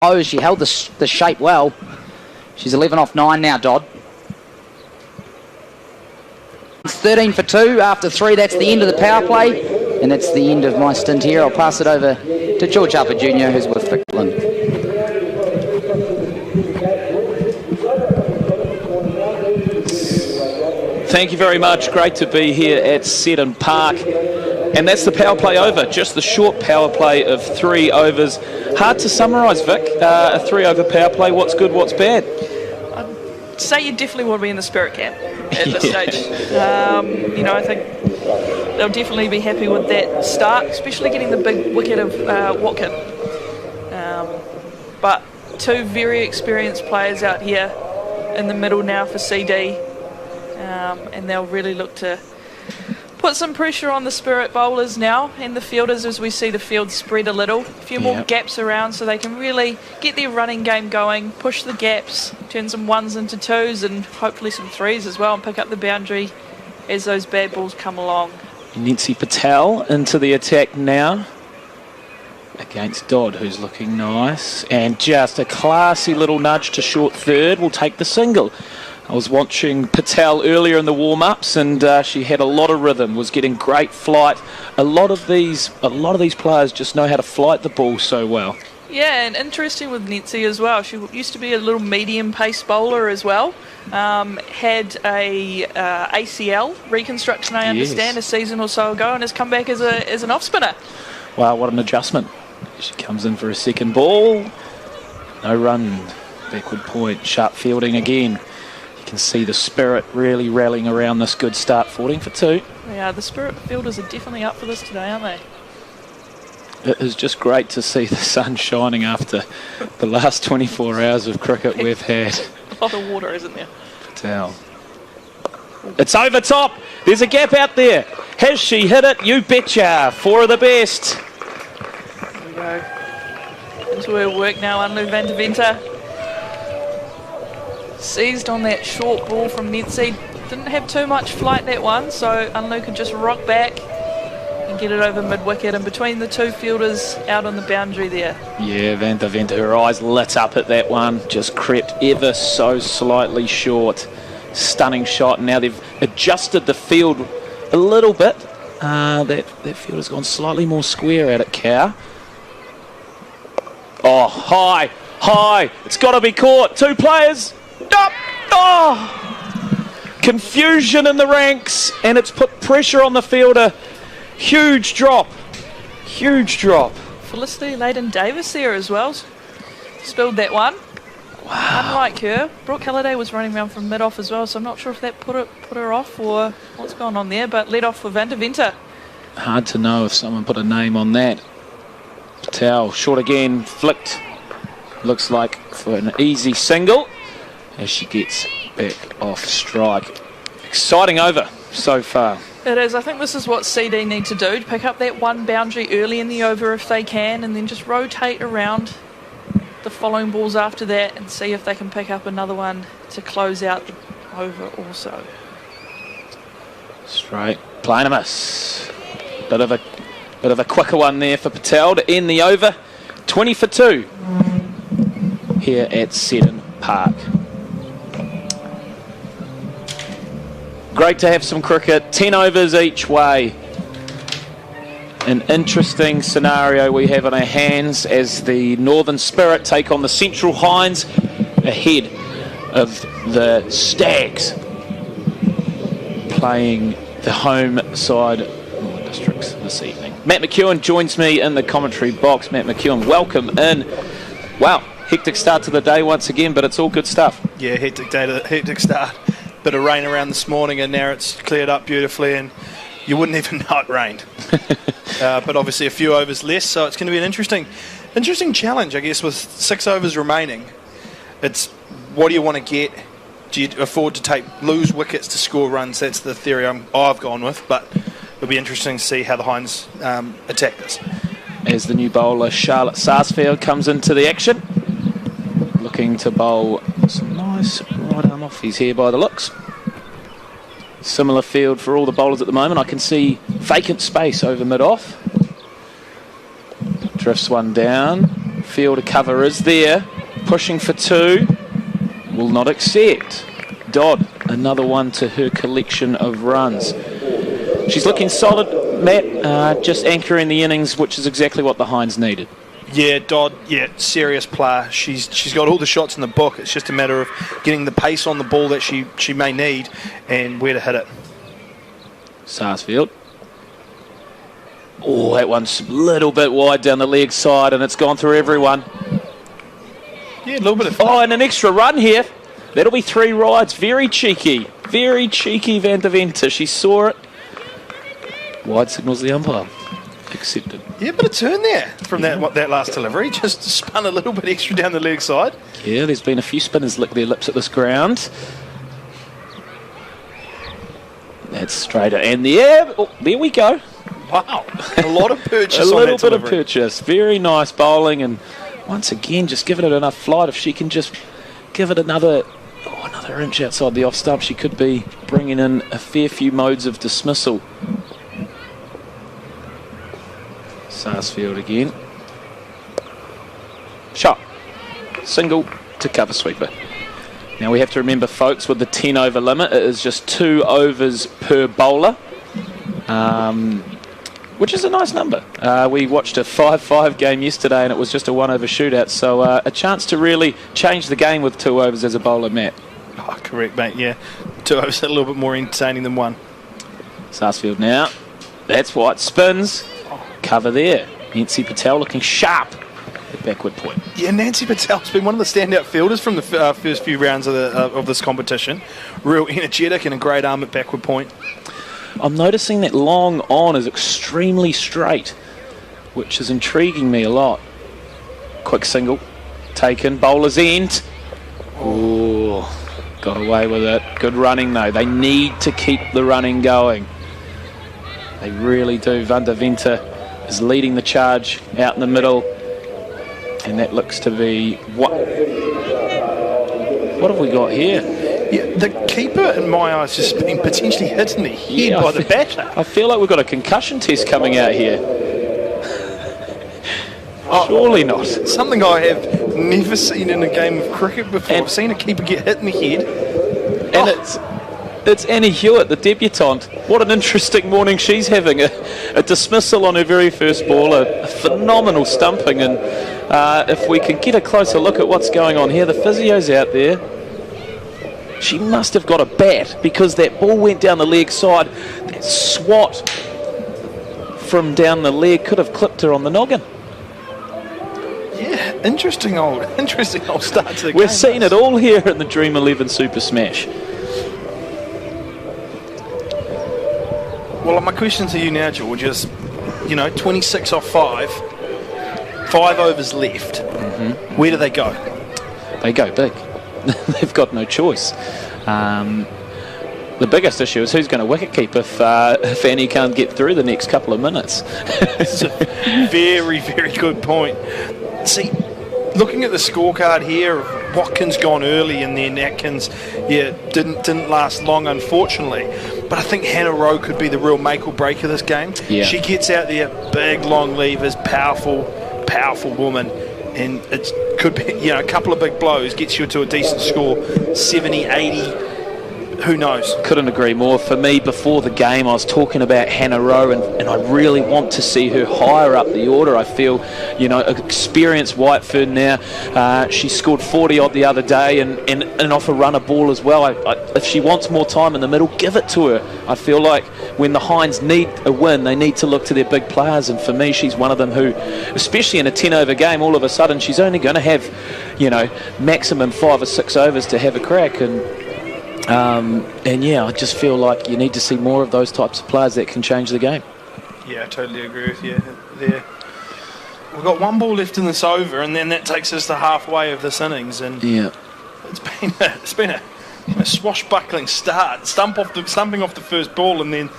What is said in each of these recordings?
Oh, she held the shape well. She's 11 off 9 now, Dodd. It's 13 for 2 after 3. That's the end of the power play, and that's the end of my stint here. I'll pass it over to George Harper Jr., who's with Ficklin. Thank you very much. Great to be here at Seddon Park. And that's the power play over. Just the short power play of 3 overs. Hard to summarise, Vic. A 3-over power play. What's good, what's bad? I'd say you definitely want to be in the spirit camp at this stage. I think they'll definitely be happy with that start, especially getting the big wicket of Watkin. But 2 very experienced players out here in the middle now for CD. And they'll really look to put some pressure on the spirit bowlers now and the fielders as we see the field spread a little. A few more gaps around so they can really get their running game going, push the gaps, turn some 1s into 2s and hopefully some 3s as well, and pick up the boundary as those bad balls come along. Nancy Patel into the attack now against Dodd, who's looking nice. And just a classy little nudge to short third will take the single. I was watching Patel earlier in the warm-ups, and she had a lot of rhythm, was getting great flight. A lot of these players just know how to flight the ball so well. Yeah, and interesting with Nancy as well. She used to be a little medium-pace bowler as well. Had a ACL reconstruction, I understand, a season or so ago, and has come back as an off-spinner. Wow, what an adjustment. She comes in for a second ball. No run, backward point, sharp fielding again. You can see the spirit really rallying around this good start. 14 for 2. Yeah, the spirit fielders are definitely up for this today, aren't they? It is just great to see the sun shining after the last 24 hours of cricket we've had. A lot of water, isn't there? Patel. It's over top. There's a gap out there. Has she hit it? You betcha. 4 of the best. There we go. Into her work now, Anlu van der Venter. Seized on that short ball from Netsi. Didn't have too much flight that one, so Anlu could just rock back and get it over mid-wicket, and between the 2 fielders out on the boundary there. Yeah, Van der Venter, her eyes lit up at that one, just crept ever so slightly short. Stunning shot. Now they've adjusted the field a little bit. That field has gone slightly more square out at Cow. Oh, high. It's got to be caught. 2 players. Up. Oh! Confusion in the ranks, and it's put pressure on the fielder. Huge drop. Felicity Layden-Davis there as well. Spilled that one. Wow. Unlike her, Brooke Halliday was running around from mid-off as well, so I'm not sure if that put her off or what's going on there, but led off for Van der Venter. Hard to know if someone put a name on that. Patel, short again, flicked. Looks like for an easy single as she gets back off strike. Exciting over so far. It is. I think this is what CD need to do, to pick up that 1 boundary early in the over if they can, and then just rotate around the following balls after that and see if they can pick up another one to close out the over also. Straight, playing a miss. Bit of a quicker one there for Patel to end the over. 20 for 2 here at Seddon Park. Great to have some cricket. 10 overs each way. An interesting scenario we have on our hands as the Northern Spirit take on the Central Hinds ahead of the Stags playing the home side Northern Districts this evening. Matt McEwen joins me in the commentary box. Matt McEwen, welcome in. Wow, hectic start to the day once again, but it's all good stuff. Yeah, hectic start. Bit of rain around this morning, and now it's cleared up beautifully, and you wouldn't even know it rained. But obviously a few overs less, so it's going to be an interesting challenge, I guess, with 6 overs remaining. It's what do you want to get? Do you afford to lose wickets to score runs? That's the theory I've gone with, but it'll be interesting to see how the Hinds attack this. As the new bowler Charlotte Sarsfield comes into the action, looking to bowl some nice right arm offies here by the looks. Similar field for all the bowlers at the moment. I can see vacant space over mid-off. Drifts one down. Fielder cover is there. Pushing for 2. Will not accept. Dodd, another one to her collection of runs. She's looking solid, Matt, just anchoring the innings, which is exactly what the Hinds needed. Yeah, Dodd, serious player. She's got all the shots in the book. It's just a matter of getting the pace on the ball that she may need and where to hit it. Sarsfield. Oh, that one's a little bit wide down the leg side, and it's gone through everyone. Yeah, a little bit of... Oh, and an extra run here. That'll be 3 rides. Very cheeky Van der Venter. She saw it. Wide signals the umpire. Accepted. Yeah, bit of turn there from that last delivery. Just spun a little bit extra down the leg side. Yeah, there's been a few spinners lick their lips at this ground. That's straighter. And there we go. Wow. A lot of purchase A on little that bit of delivery. purchase. Very nice bowling. And once again, just giving it enough flight. If she can just give it another inch outside the off stump, she could be bringing in a fair few modes of dismissal. Sarsfield again. Shot. Single to cover sweeper. Now we have to remember, folks, with the 10 over limit, it is just 2 overs per bowler, which is a nice number. We watched a 5-5 game yesterday and it was just a 1 over shootout, so a chance to really change the game with 2 overs as a bowler, Matt. Oh, correct, mate, yeah. 2 overs a little bit more entertaining than 1. Sarsfield now. That's what spins. Cover there. Nancy Patel looking sharp at backward point. Yeah, Nancy Patel's been one of the standout fielders from the first few rounds of this competition. Real energetic and a great arm at backward point. I'm noticing that long on is extremely straight, which is intriguing me a lot. Quick single. Taken. Bowler's end. Oh, got away with it. Good running though. They need to keep the running going. They really do. Van der Venter is leading the charge out in the middle, and that looks to be what have we got here? Yeah, the keeper in my eyes has been potentially hit in the head by the batter. I feel like we've got a concussion test coming out here. Surely not. Something I have never seen in a game of cricket before. I've seen a keeper get hit in the head. And it's Annie Hewitt, the debutante. What an interesting morning she's having. A dismissal on her very first ball, a phenomenal stumping, and if we can get a closer look at what's going on here, the physio's out there. She must have got a bat because that ball went down the leg side. That swat from down the leg could have clipped her on the noggin. Yeah, interesting old start to the game. We're seeing it all here in the Dream 11 Super Smash. Well, my question to you now, George, is, 26 off 5 overs left. Mm-hmm. Where do they go? They go big. They've got no choice. The biggest issue is who's going to wicket keep if Annie can't get through the next couple of minutes. It's a very, very good point. See, looking at the scorecard here, Watkins gone early and then Atkins, didn't last long, unfortunately. But I think Hannah Rowe could be the real make or break of this game. Yeah. She gets out there, big, long levers, powerful woman. And it could be, a couple of big blows gets you to a decent score, 70, 80. Who knows? Couldn't agree more. For me, before the game, I was talking about Hannah Rowe, and I really want to see her higher up the order. I feel, experienced Whitefern now. She scored 40 odd the other day and off a runner ball as well. If she wants more time in the middle, give it to her. I feel like when the Hinds need a win, they need to look to their big players, and for me, she's one of them who, especially in a 10-over game, all of a sudden she's only going to have, maximum 5 or 6 overs to have a crack, I just feel like you need to see more of those types of players that can change the game. Yeah, I totally agree with you there. We've got 1 ball left in this over, and then that takes us to halfway of this innings. And it's been a swashbuckling start, stumping off the first ball, and then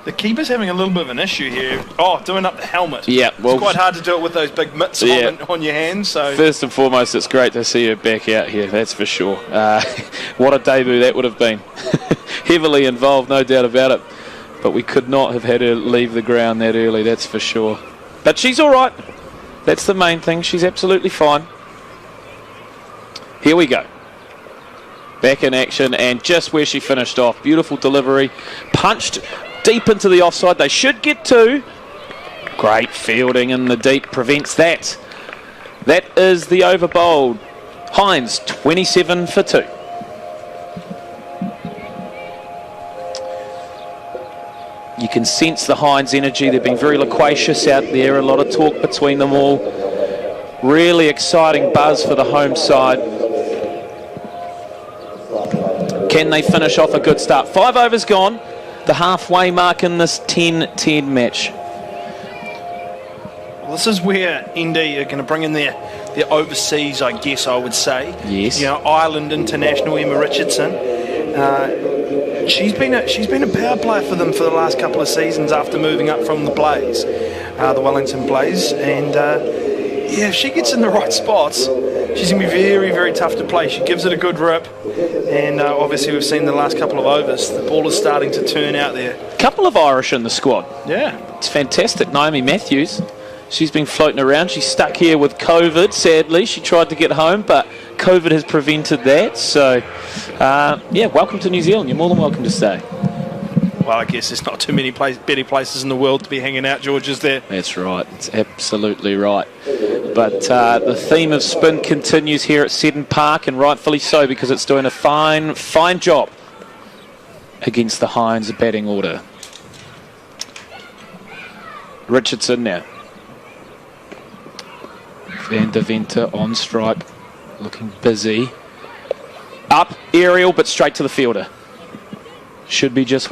the keeper's having a little bit of an issue here. Doing up the helmet. Yeah, well, it's quite hard to do it with those big mitts on your hands. So first and foremost, it's great to see her back out here. That's for sure. What a debut that would have been. Heavily involved, no doubt about it. But we could not have had her leave the ground that early. That's for sure. But she's all right. That's the main thing. She's absolutely fine. Here we go. Back in action, and just where she finished off. Beautiful delivery. Punched deep into the offside. They should get two. Great fielding in the deep prevents that. That is the over bowled. Hinds 27 for 2. You can sense the Hinds energy. They've been very loquacious out there. A lot of talk between them all. Really exciting buzz for the home side. Can they finish off a good start? 5 overs gone. The halfway mark in this 10-10 match. Well, this is where Indy are going to bring in their overseas, I guess I would say. Yes. You know, Ireland international Emma Richardson. She's been a power player for them for the last couple of seasons after moving up from the Blaze, the Wellington Blaze, and yeah, if she gets in the right spots, she's going to be very, very tough to play. She gives it a good rip, and obviously we've seen the last couple of overs, the ball is starting to turn out there. Couple of Irish in the squad. Yeah. It's fantastic. Naomi Matthews, she's been floating around. She's stuck here with COVID, sadly. She tried to get home, but COVID has prevented that. So, yeah, welcome to New Zealand. You're more than welcome to stay. Well, I guess there's not too many better places in the world to be hanging out, George, is there? That's right. It's absolutely right. But the theme of spin continues here at Seddon Park, and rightfully so, because it's doing a fine, fine job against the Hinds batting order. Richardson now. Van der Venter on stripe, looking busy. Up, aerial, but straight to the fielder. Should be just